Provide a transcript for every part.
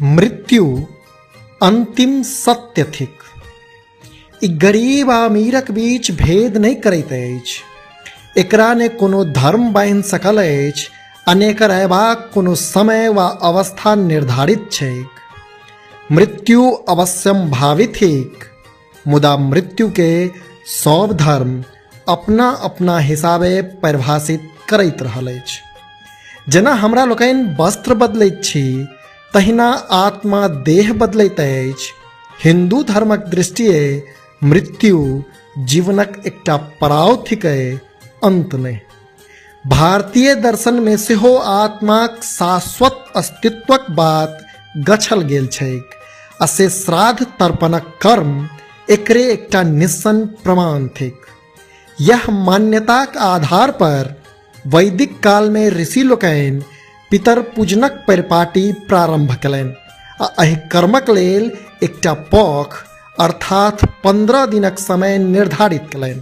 मृत्यु अंतिम सत्य थिक। ई गरीब आ अमीरक बीच भेद नहीं करैत अछि। एकरा ने कोनो धर्म बान्हि सकल अछि, अनेकर अयबाक कोनो समय वा अवस्था निर्धारित छैक। मृत्यु अवश्यम भावित थिक, मुदा मृत्यु के सब धर्म अपना अपना हिसाबे परिभाषित करैत रहल अछि। जेना हमरा लोकनि वस्त्र बदलैत छी, तहिना आत्मा देह बदलैत अछि। हिंदू धर्मक दृष्टिए मृत्यु जीवनक एकटा पड़ाव थिकै, अंत नहि। भारतीय दर्शन में सेहो आत्माक शाश्वत अस्तित्वक बात गछल गेल छैक, आ से श्राद्ध तर्पणक कर्म एकरे एकटा निस्सन प्रमाण थिक। यह मान्यताक आधार पर वैदिक काल में ऋषि लोकनि पितर पूजनक परिपाटी प्रारंभ कयलनि आ एहि कर्मक लेल एकटा पख अर्थात 15 दिनक समय निर्धारित कयलनि।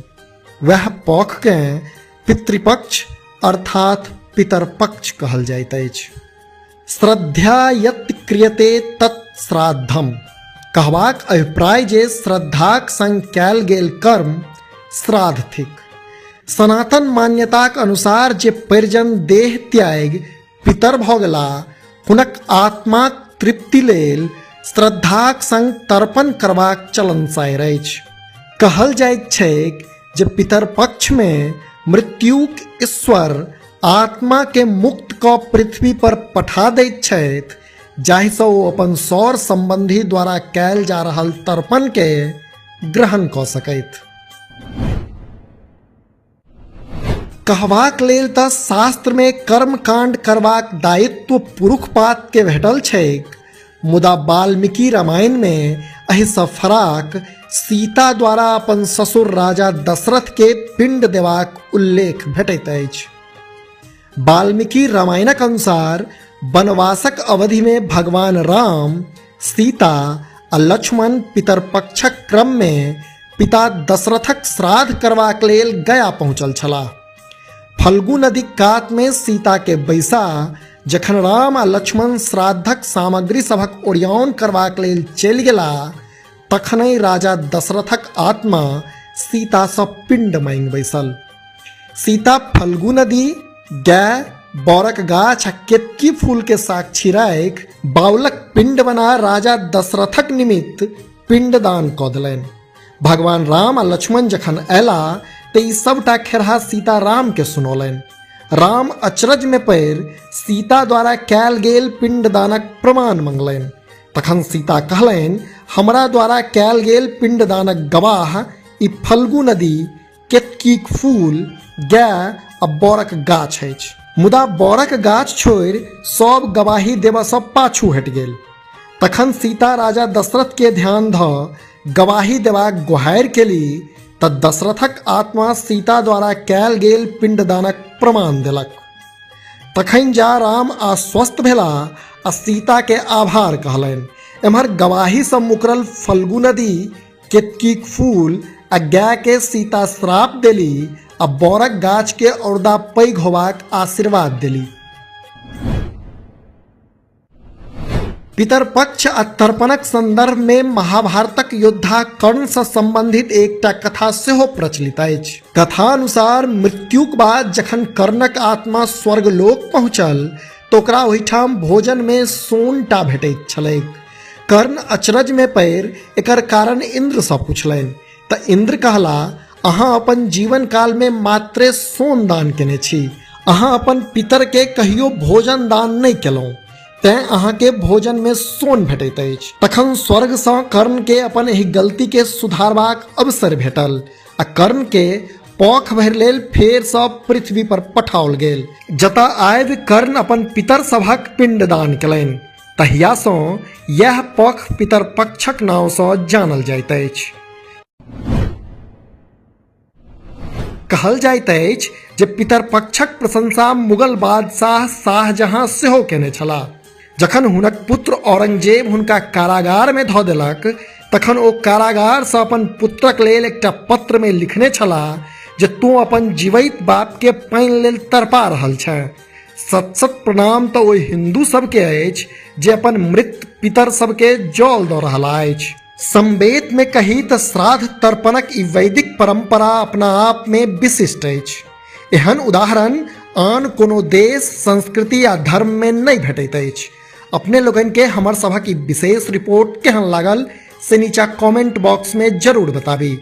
वह पखकेँ पितृपक्ष अर्थात पितरपक्ष कहल जाइत अछि। श्रद्धा यत् क्रियते तत् श्राद्धम कहबाक अभिप्राय जे श्रद्धाक संग कयल गेल कर्म श्राद्ध थिक। सनातन मान्यताक अनुसार जे परिजन देह त्याग पितर भऽ गेला, हुनक आत्माक तृप्ति लेल श्रद्धाक संग तर्पण करबाक चलन सायर अछि। कहल जाइत छैक जे पितर पक्ष में मृत्युक ईश्वर आत्मा के मुक्त कऽ पृथ्वी पर पठा दैत छथि, जाहिसँ ओ अपन सौर संबंधी द्वारा कयल जा रहल तर्पण के ग्रहण कऽ सकैथ। कहबाक लेल तऽ शास्त्र में कर्म कांड करबाक दायित्व पुरुष पात के भेटल छैक, मुदा वाल्मीकि रामायण में एहिसँ फराक सीता द्वारा अपन ससुर राजा दशरथ के पिंड देबाक उल्लेख भेटैत अछि। वाल्मीकि रामायणक अनुसार वनवासक अवधि में भगवान राम, सीता आ लक्ष्मण पितरपक्षक क्रम में पिता दशरथक श्राद्ध करबाक लेल गया पहुँचल छलाह। फल्गु नदी कात में सीता के बैसा जखन राम आ लक्ष्मण श्राद्धक सामग्री सभक ओरियान करबाक लेल चलि गेला, तखनहि राजा दशरथक आत्मा सीता सँ पिंड मांगि बैसल। सीता फल्गु नदी, गाय, बौरक गाछ आ केतकी फूल के साक्षी राखि बाउलक पिंड बना राजा दशरथक निमित्त पिंडदान कऽ देलनि। भगवान राम आ लक्ष्मण जखन अयला तऽ ई सबटा खेरहा सीता राम के सुनौलनि। राम अचरज में पड़ि सीता द्वारा कयल गेल पिंडदानक प्रमाण मंगलनि। तखन सीता कहलनि, हमरा द्वारा कयल गेल पिंडदानक गवाह ई फल्गु नदी, केतकीक फूल, गाय आ बौरक गाछ अछि। मुदा बौरक गाछ छोड़ि सब गवाही देबऽसँ पाछू हटि गेल। तखन सीता राजा दशरथ के ध्यान धऽ गवाही देबाक गुहारि केली तऽ दशरथक आत्मा सीता द्वारा कयल गेल पिंडदानक प्रमाण देलक। तखन जा राम आश्वस्त भेला आ सीता के आभार कहलनि। एम्हर गवाही सँ मुकरल फल्गु नदी, केतकीक फूल आ गाय के सीता श्राप देली आ बौरक गाछ के औरदा पैघ होबाक आशीर्वाद देली। पितरपक्ष आ तर्पणक संदर्भ में महाभारतक योद्धा कर्ण से संबंधित एकटा कथा सेहो प्रचलित अछि। कथा अनुसार मृत्युक बाद जखन कर्णक आत्मा स्वर्गलोक पहुँचल तऽ ओकरा ओहिठाम भोजन में सोनटा भेटैत छलैक। कर्ण अचरज में पड़ि एकर कारण इंद्र सँ पुछलनि तऽ इंद्र कहला, अहाँ अपन जीवन काल में मात्रे सोन दान केने छी, अहाँ अपन पितर के कहियो भोजन दान नहि केलहुँ, तैं अहाँ के भोजन में सोन भेटैत अछि। तखन स्वर्ग सँ कर्ण के अपन एहि गलती के सुधारबाक अवसर भेटल आ कर्ण के पख भरि लेल फेर सँ पृथ्वी पर पठाओल गेल, जतऽ आबि कर्ण अपन पितर सभक पिंडदान केलनि। तहिया सँ यह पख पितरपक्षक नाम सँ जानल जाइत अछि। कहल जाइत अछि जे पितरपक्षक प्रशंसा मुगल बादशाह शाहजहां सेहो केने छलाह। जखन हुनक पुत्र औरंगजेब हुनका कारागार में धऽ देलक, तखन ओ कारागार सँ अपन पुत्रक लेल एकटा पत्र में लिखने छलाह जे तू अपन जीवैत बाप के पानि लेल तड़पा रहल छै, सत सत प्रणाम तो ओहि हिंदू सबके अछि जे अपन मृत पितर सबके जल दऽ रहल अछि। संवेद में कही तऽ श्राद्ध तर्पणक ई वैदिक परंपरा अपना आप में विशिष्ट अछि। एहन उदाहरण आन कोनो देश, संस्कृति या धर्म में नहीं भेटैत अछि। अपने लोगन के हमर सभक ई विशेष रिपोर्ट केहन लागल से नीचा कमेंट बॉक्स में जरूर बताबी।